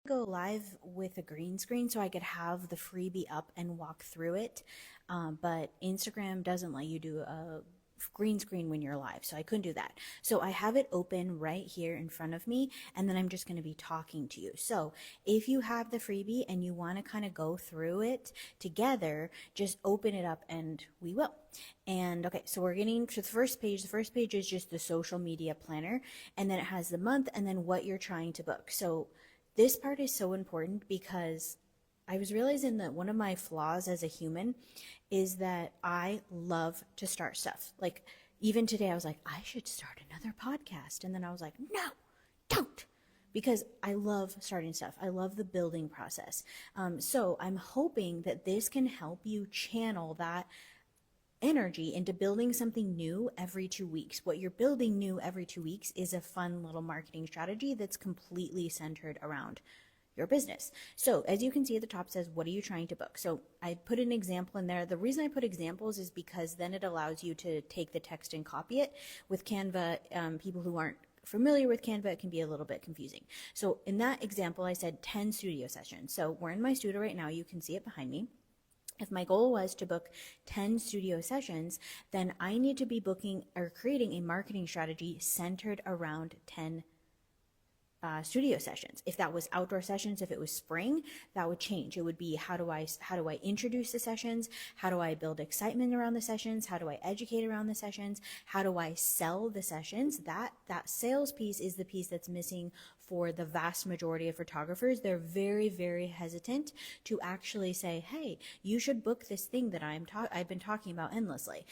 go live with a green screen so I could have the freebie up and walk through it. But Instagram doesn't let you do a green screen when you're live, so I couldn't do that. So I have it open right here in front of me, and then I'm just going to be talking to you. So if you have the freebie and you want to kind of go through it together, just open it up and we will. And okay, so we're getting to the first page. The first page is just the social media planner, and then it has the month and then what you're trying to book. So this part is so important because I was realizing that one of my flaws as a human is that I love to start stuff. Like, even today, I was like, I should start another podcast. And then I was like, no, don't. Because I love starting stuff. I love the building process. So I'm hoping that this can help you channel that energy into building something new every 2 weeks. What you're building new every 2 weeks is a fun little marketing strategy that's completely centered around your business. So as you can see at the top says, what are you trying to book? So I put an example in there. The reason I put examples is because then it allows you to take the text and copy it. With Canva, people who aren't familiar with Canva, it can be a little bit confusing. So in that example, I said 10 studio sessions. So we're in my studio right now. You can see it behind me. If my goal was to book 10 studio sessions, then I need to be booking or creating a marketing strategy centered around 10 studio sessions. If that was outdoor sessions, if it was spring, that would change. It would be how do I introduce the sessions? How do I build excitement around the sessions? How do I educate around the sessions? How do I sell the sessions? That sales piece is the piece that's missing for the vast majority of photographers. They're very, very hesitant to actually say, hey, you should book this thing that I've been talking about endlessly.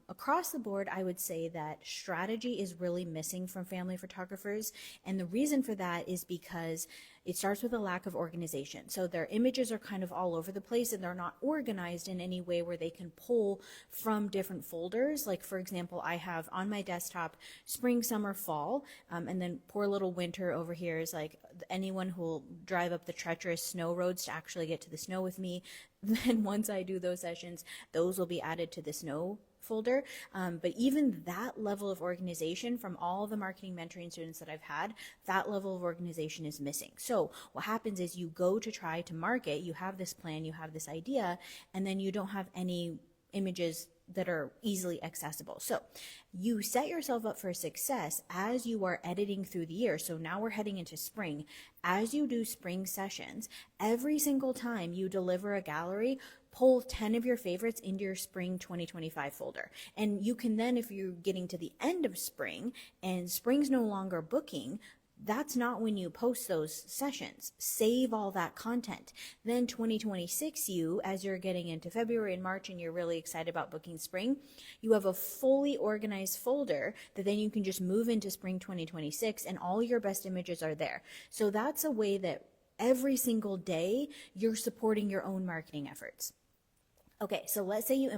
Across the board, I would say that strategy is really missing from family photographers. And the reason for that is because it starts with a lack of organization. So their images are kind of all over the place and they're not organized in any way where they can pull from different folders. Like, for example, I have on my desktop spring, summer, fall, and then poor little winter over here is like anyone who will drive up the treacherous snow roads to actually get to the snow with me. Then once I do those sessions, those will be added to the snow folder. But even that level of organization from all the marketing mentoring students that I've had, that level of organization is missing. So what happens is you go to try to market, you have this plan, you have this idea, and then you don't have any images that are easily accessible. So you set yourself up for success as you are editing through the year. So now we're heading into spring. As you do spring sessions, every single time you deliver a gallery, pull 10 of your favorites into your spring 2025 folder. And you can then, if you're getting to the end of spring and spring's no longer booking, that's not when you post those sessions. Save all that content. Then 2026, as you're getting into February and March and you're really excited about booking spring, you have a fully organized folder that then you can just move into spring 2026 and all your best images are there. So that's a way that every single day you're supporting your own marketing efforts. Okay, so let's say you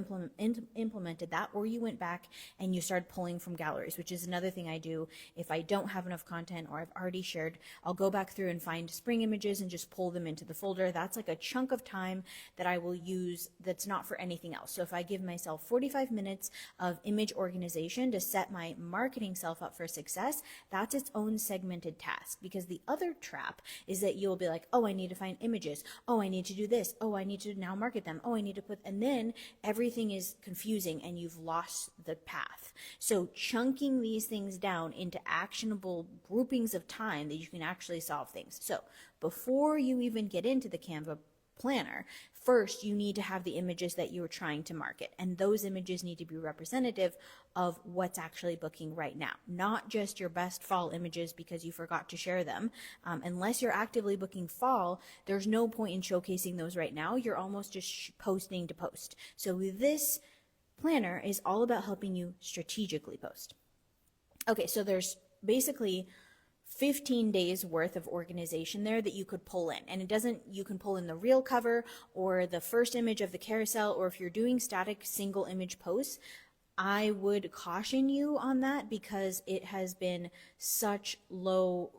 implemented that, or you went back and you started pulling from galleries, which is another thing I do. If I don't have enough content or I've already shared, I'll go back through and find spring images and just pull them into the folder. That's like a chunk of time that I will use that's not for anything else. So if I give myself 45 minutes of image organization to set my marketing self up for success, that's its own segmented task. Because the other trap is that you'll be like, oh, I need to find images. Oh, I need to do this. Oh, I need to now market them. Oh, I need to put, and then everything is confusing and you've lost the path. So chunking these things down into actionable groupings of time that you can actually solve things. So before you even get into the Canva planner, first you need to have the images that you're trying to market, and those images need to be representative of what's actually booking right now, not just your best fall images because you forgot to share them. Unless you're actively booking fall, there's no point in showcasing those right now. You're almost just posting to post. So this planner is all about helping you strategically post. Okay, so there's basically 15 days worth of organization there that you could pull in. And you can pull in the reel cover or the first image of the carousel, or if you're doing static single image posts, I would caution you on that because it has been such low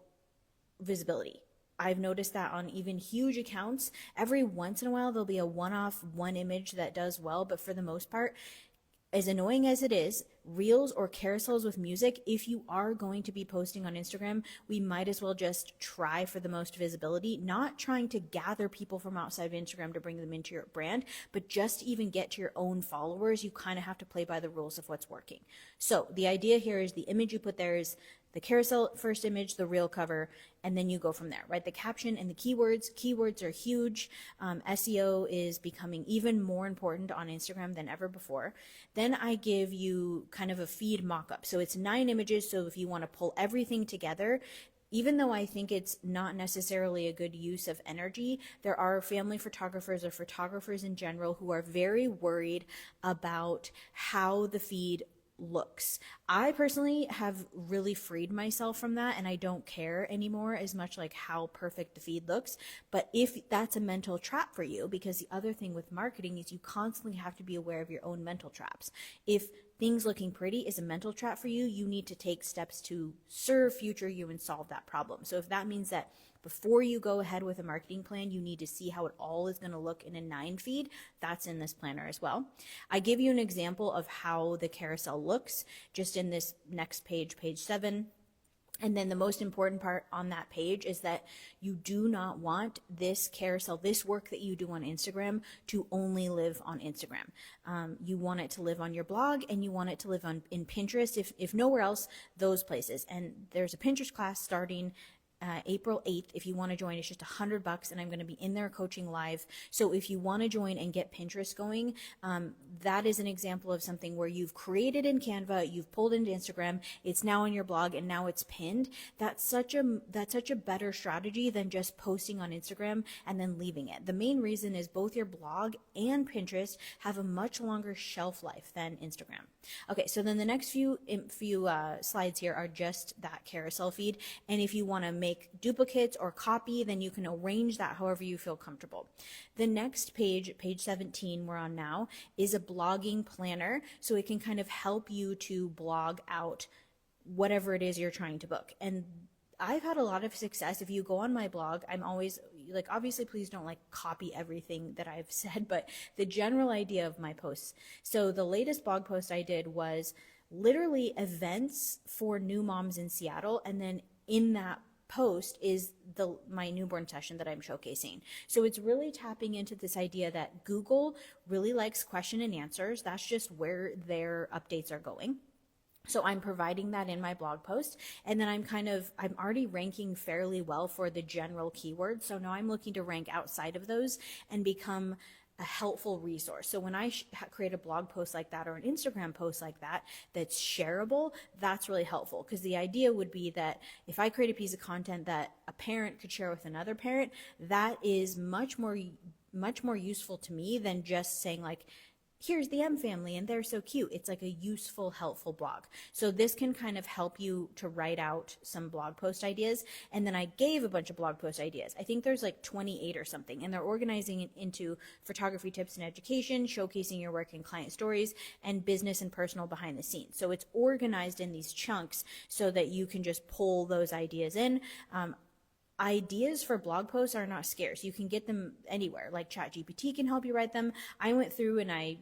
visibility. I've noticed that on even huge accounts, every once in a while there'll be a one-off one image that does well, but for the most part, as annoying as it is, reels or carousels with music, if you are going to be posting on Instagram, we might as well just try for the most visibility, not trying to gather people from outside of Instagram to bring them into your brand, but just to even get to your own followers, you kind of have to play by the rules of what's working. So the idea here is the image you put there is the carousel first image, the reel cover, and then you go from there, right? The caption and the keywords are huge. SEO is becoming even more important on Instagram than ever before. Then I give you kind of a feed mock-up. So it's 9 images. So if you want to pull everything together, even though I think it's not necessarily a good use of energy, there are family photographers or photographers in general who are very worried about how the feed looks. I personally have really freed myself from that, and I don't care anymore as much like how perfect the feed looks. But if that's a mental trap for you, because the other thing with marketing is you constantly have to be aware of your own mental traps. If things looking pretty is a mental trap for you, you need to take steps to serve future you and solve that problem. So if that means that before you go ahead with a marketing plan, you need to see how it all is going to look in a 9 feed. That's in this planner as well. I give you an example of how the carousel looks just in this next page, page 7. And then the most important part on that page is that you do not want this carousel, this work that you do on Instagram, to only live on Instagram. You want it to live on your blog, and you want it to live in Pinterest, if nowhere else, those places. And there's a Pinterest class starting April 8th. If you want to join, it's just $100, and I'm going to be in there coaching live. So if you want to join and get Pinterest going, that is an example of something where you've created in Canva, you've pulled into Instagram, it's now on your blog, and now it's pinned. That's such a better strategy than just posting on Instagram and then leaving it. The main reason is both your blog and Pinterest have a much longer shelf life than Instagram. Okay, so then the next few slides here are just that carousel feed, and if you want to make duplicates or copy, then you can arrange that however you feel comfortable. The next page, page 17 we're on now, is a blogging planner, so it can kind of help you to blog out whatever it is you're trying to book. And I've had a lot of success. If you go on my blog, I'm always like, obviously please don't like copy everything that I've said, but the general idea of my posts. So the latest blog post I did was literally events for new moms in Seattle, and then in that post is my newborn session that I'm showcasing. So it's really tapping into this idea that Google really likes question and answers. That's just where their updates are going. So I'm providing that in my blog post, and then I'm already ranking fairly well for the general keywords. So now I'm looking to rank outside of those and become a helpful resource. So when I create a blog post like that or an Instagram post like that that's shareable, that's really helpful, because the idea would be that if I create a piece of content that a parent could share with another parent, that is much more useful to me than just saying like, here's the M family and they're so cute. It's like a useful, helpful blog. So this can kind of help you to write out some blog post ideas. And then I gave a bunch of blog post ideas. I think there's like 28 or something, and they're organizing it into photography tips and education, showcasing your work and client stories, and business and personal behind the scenes. So it's organized in these chunks so that you can just pull those ideas in. Ideas for blog posts are not scarce. You can get them anywhere. Like ChatGPT can help you write them. I went through and I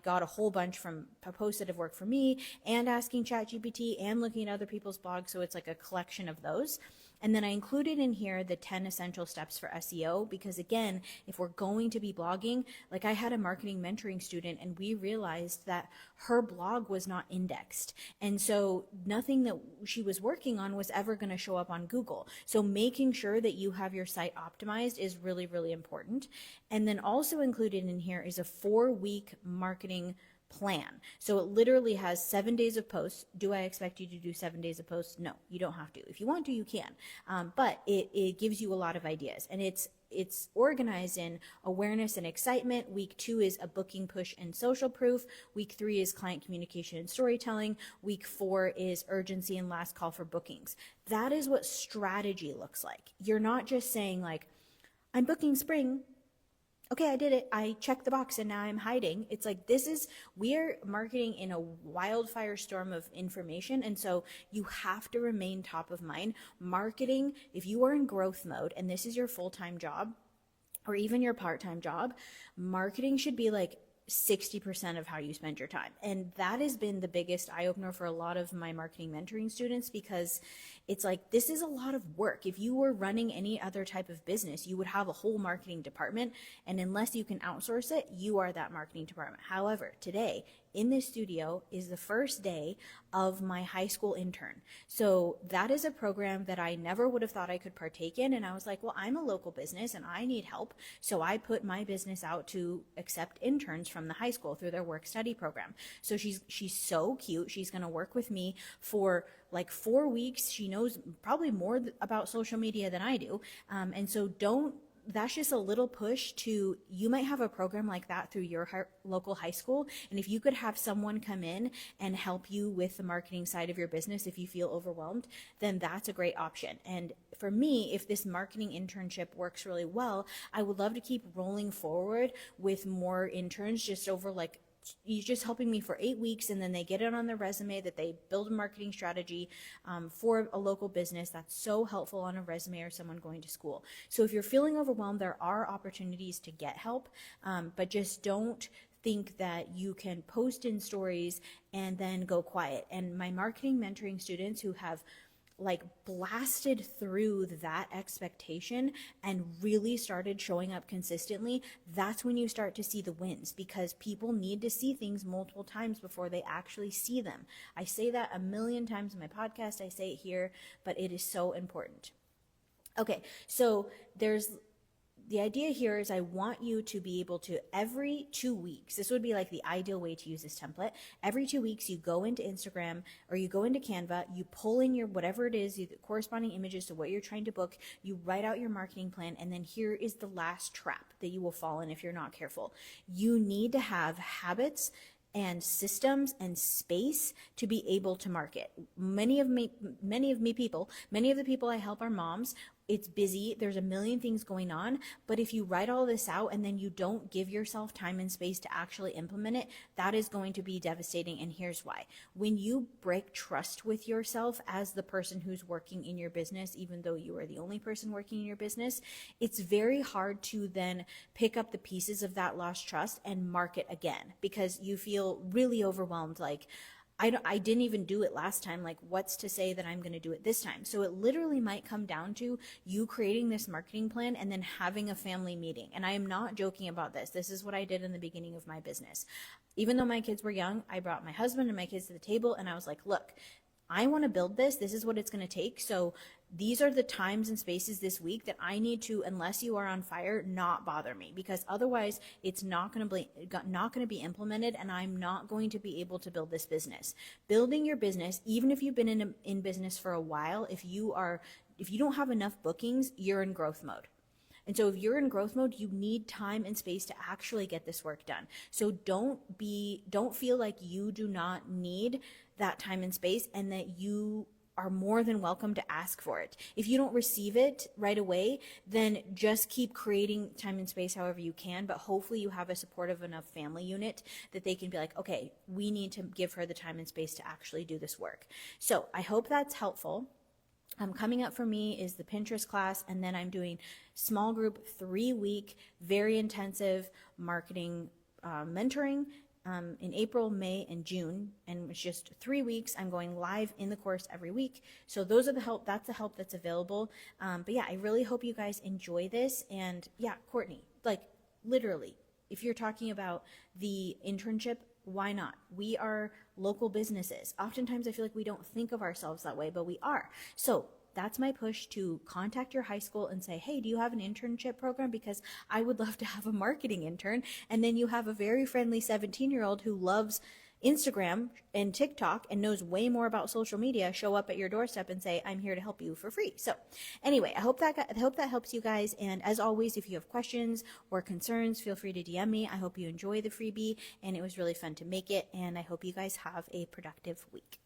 got a whole bunch from posts that have worked for me, and asking ChatGPT and looking at other people's blogs. So it's like a collection of those. And then I included in here the 10 essential steps for SEO, because again, if we're going to be blogging, like I had a marketing mentoring student and we realized that her blog was not indexed. And so nothing that she was working on was ever going to show up on Google. So making sure that you have your site optimized is really, really important. And then also included in here is a 4-week marketing plan. So it literally has 7 days of posts. Do I expect you to do 7 days of posts? No, you don't have to. If you want to, you can. But it gives you a lot of ideas, and it's organized in awareness and excitement. Week 2 is a booking push and social proof. Week 3 is client communication and storytelling. Week 4 is urgency and last call for bookings. That is what strategy looks like. You're not just saying like, I'm booking spring. Okay, I did it. I checked the box and now I'm hiding. It's like, we're marketing in a wildfire storm of information. And so you have to remain top of mind. Marketing, if you are in growth mode and this is your full-time job or even your part-time job, marketing should be like 60% of how you spend your time. And that has been the biggest eye opener for a lot of my marketing mentoring students, because it's like, this is a lot of work. If you were running any other type of business, you would have a whole marketing department. And unless you can outsource it, you are that marketing department. However, today in this studio is the first day of my high school intern. So that is a program that I never would have thought I could partake in. And I was like, well, I'm a local business and I need help. So I put my business out to accept interns from the high school through their work study program. So she's so cute. She's going to work with me for like 4 weeks. She knows probably more about social media than I do. And so that's just a little push to, you might have a program like that through your local high school. And if you could have someone come in and help you with the marketing side of your business, if you feel overwhelmed, then that's a great option. And for me, if this marketing internship works really well, I would love to keep rolling forward with more interns just over like, you're just helping me for 8 weeks, and then they get it on their resume that they build a marketing strategy for a local business. That's so helpful on a resume or someone going to school. So if you're feeling overwhelmed, there are opportunities to get help, but just don't think that you can post in stories and then go quiet. And my marketing mentoring students who have like blasted through that expectation and really started showing up consistently, that's when you start to see the wins, because people need to see things multiple times before they actually see them. I say that a million times in my podcast, I say it here, but it is so important. Okay, so the idea here is I want you to be able to, every 2 weeks, this would be like the ideal way to use this template. Every 2 weeks, you go into Instagram or you go into Canva, you pull in your, whatever it is, the corresponding images to what you're trying to book, you write out your marketing plan, and then here is the last trap that you will fall in if you're not careful. You need to have habits and systems and space to be able to market. Many of the people I help are moms. It's busy. There's a million things going on. But if you write all this out and then you don't give yourself time and space to actually implement it, that is going to be devastating. And here's why. When you break trust with yourself as the person who's working in your business, even though you are the only person working in your business, it's very hard to then pick up the pieces of that lost trust and market again, because you feel really overwhelmed. Like, I didn't even do it last time. Like, what's to say that I'm going to do it this time? So it literally might come down to you creating this marketing plan and then having a family meeting. And I am not joking about this. This is what I did in the beginning of my business. Even though my kids were young, I brought my husband and my kids to the table and I was like, look, I want to build this. This is what it's going to take. So these are the times and spaces this week that I need to, unless you are on fire, not bother me, because otherwise it's not going to be implemented and I'm not going to be able to build this business. Building your business, even if you've been in business for a while, if you don't have enough bookings, you're in growth mode. And so if you're in growth mode, you need time and space to actually get this work done. So don't feel like you do not need that time and space, and that you are more than welcome to ask for it. If you don't receive it right away, then just keep creating time and space however you can, but hopefully you have a supportive enough family unit that they can be like, okay, we need to give her the time and space to actually do this work. So I hope that's helpful. Coming up for me is the Pinterest class, and then I'm doing small group 3-week, very intensive marketing mentoring in April, May, and June, and it's just 3 weeks. I'm going live in the course every week. So that's the help that's available. But yeah, I really hope you guys enjoy this. And yeah, Courtney, like literally, if you're talking about the internship, why not? We are local businesses. Oftentimes I feel like we don't think of ourselves that way, but we are. So that's my push, to contact your high school and say, hey, do you have an internship program? Because I would love to have a marketing intern. And then you have a very friendly 17-year-old who loves Instagram and TikTok and knows way more about social media show up at your doorstep and say, I'm here to help you for free. So anyway, I hope that helps you guys. And as always, if you have questions or concerns, feel free to DM me. I hope you enjoy the freebie, and it was really fun to make it. And I hope you guys have a productive week.